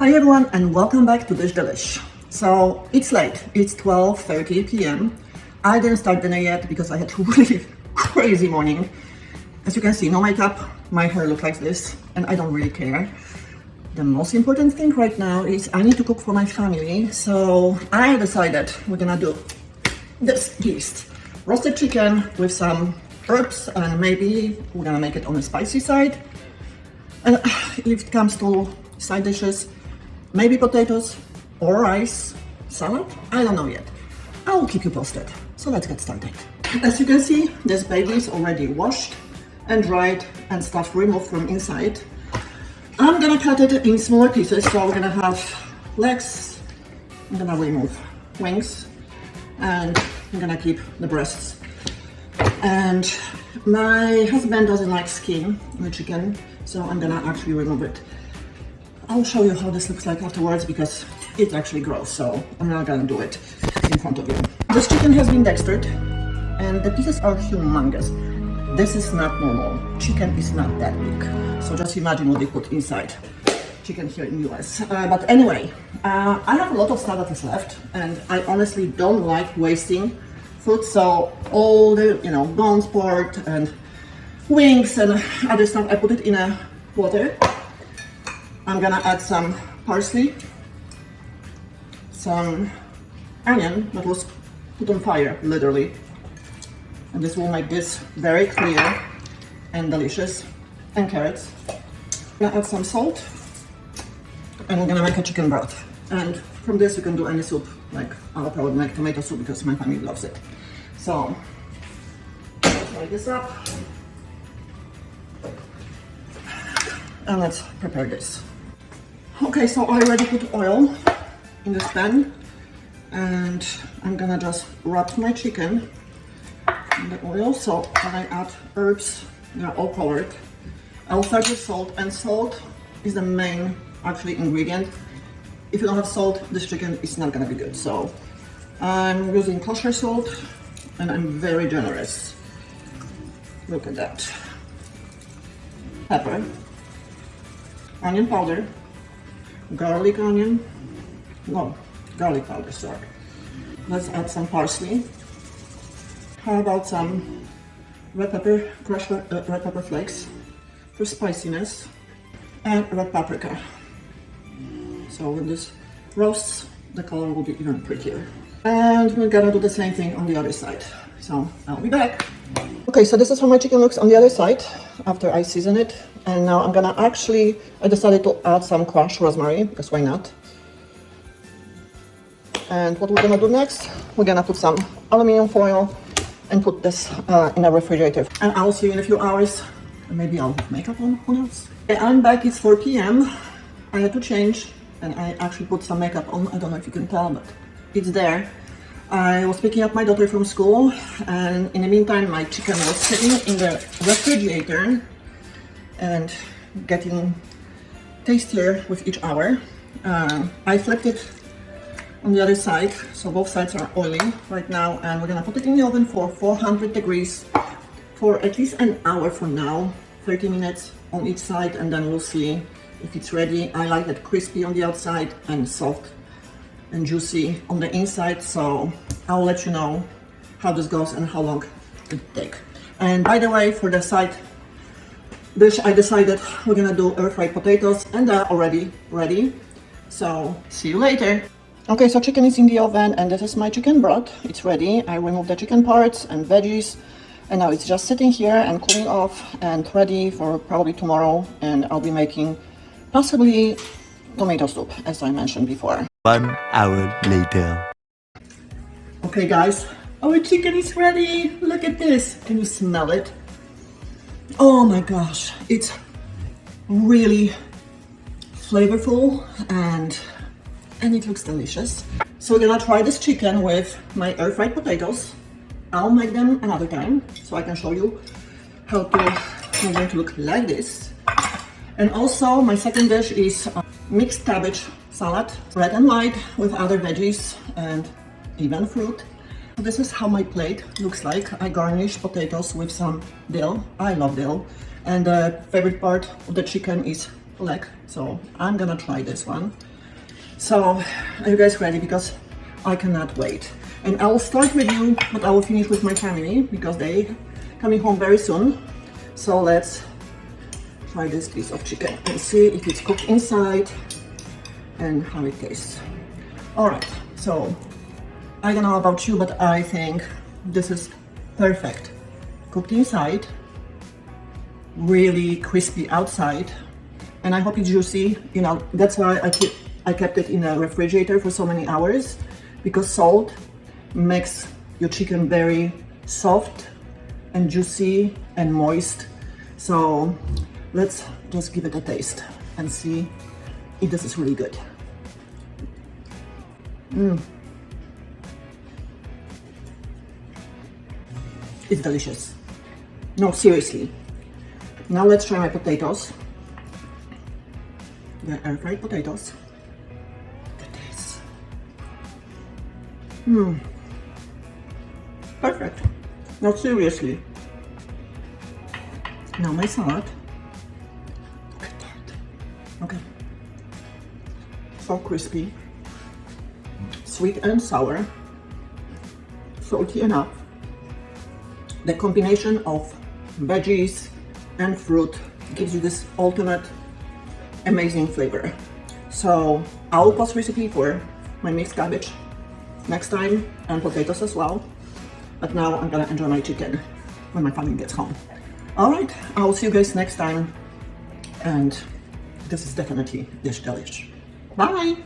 Hi everyone and welcome back to Delish. So it's late, it's 12:30 p.m. I didn't start dinner yet because I had a really crazy morning. As you can see, no makeup, my hair looks like this and I don't really care. The most important thing right now is I need to cook for my family. So I decided we're gonna do this feast. Roasted chicken with some herbs and maybe we're gonna make it on the spicy side. And if it comes to side dishes, maybe potatoes or rice, salad, I don't know yet. I'll keep you posted. So let's get started. As you can see, this baby is already washed and dried and stuff removed from inside. I'm gonna cut it in smaller pieces. So we're gonna have legs, I'm gonna remove wings, and I'm gonna keep the breasts. And my husband doesn't like skin on the chicken, so I'm gonna actually remove it. I'll show you how this looks like afterwards because it's actually gross, so I'm not gonna do it in front of you. This chicken has been dextered and the pieces are humongous. This is not normal. Chicken is not that big. So just imagine what they put inside chicken here in the US. But anyway, I have a lot of stuff that is left and I honestly don't like wasting food. So all the, bones part and wings and other stuff, I put it in a water. I'm gonna add some parsley, some onion that was put on fire, literally. And this will make this very clear and delicious. And carrots. I'm gonna add some salt. And we're gonna make a chicken broth. And from this you can do any soup. Like I'll probably make tomato soup because my family loves it. So, let's light this up. And let's prepare this. Okay, so I already put oil in this pan and I'm gonna just wrap my chicken in the oil. So when I add herbs, they're all colored. I'll start with salt, and salt is the main actually ingredient. If you don't have salt, this chicken is not gonna be good. So I'm using kosher salt and I'm very generous. Look at that. Pepper, onion powder, garlic powder, sorry. Let's add some parsley. How about some red pepper, crushed red pepper flakes for spiciness, and red paprika. So when this roasts, the color will be even prettier. And we're gonna do the same thing on the other side. So I'll be back. Okay, so this is how my chicken looks on the other side after I season it. And now I'm gonna I decided to add some crushed rosemary, because why not? And what we're gonna do next, we're gonna put some aluminum foil and put this in a refrigerator. And I'll see you in a few hours. Maybe I'll have makeup on, who knows? Okay, I'm back, it's 4 p.m. I had to change and I actually put some makeup on. I don't know if you can tell, but it's there. I was picking up my daughter from school and in the meantime my chicken was sitting in the refrigerator and getting tastier with each hour. I flipped it on the other side, so both sides are oily right now, and we're gonna put it in the oven for 400 degrees for at least an hour from now, 30 minutes on each side, and then we'll see if it's ready. I like it crispy on the outside and soft and juicy on the inside, so I'll let you know how this goes and how long it takes. And by the way, for the side dish, I decided we're gonna do air-fried potatoes and they're already ready. So see you later. Okay, so chicken is in the oven and this is my chicken broth. It's ready. I removed the chicken parts and veggies and now it's just sitting here and cooling off and ready for probably tomorrow. And I'll be making possibly tomato soup, as I mentioned before. 1 hour later. Okay guys, our chicken is ready. Look at this. Can you smell it? Oh my gosh, it's really flavorful and it looks delicious. So we're gonna try this chicken with my air-fried potatoes. I'll make them another time so I can show you how they're going to look like this. And also my second dish is mixed cabbage salad, red and white with other veggies and even fruit. This is how my plate looks like. I garnish potatoes with some dill. I love dill. And the favorite part of the chicken is leg. So I'm gonna try this one. So are you guys ready? Because I cannot wait. And I will start with you, but I will finish with my family because they coming home very soon. So let's try this piece of chicken and see if it's cooked inside and how it tastes. All right, so I don't know about you, but I think this is perfect. Cooked inside, really crispy outside, and I hope it's juicy. You know, that's why I kept it in a refrigerator for so many hours, because salt makes your chicken very soft and juicy and moist. So let's just give it a taste and see if this is really good. It's delicious. No, seriously. Now let's try my potatoes. The air fried potatoes. Look at this. Perfect. No, seriously. Now my salad. Look at that. Okay. So crispy. Sweet and sour. Salty enough. The combination of veggies and fruit gives you this ultimate amazing flavor. So I'll post recipe for my mixed cabbage next time, and potatoes as well. But now I'm gonna enjoy my chicken when my family gets home. All right, I'll see you guys next time. And this is definitely Dish Delish. Bye.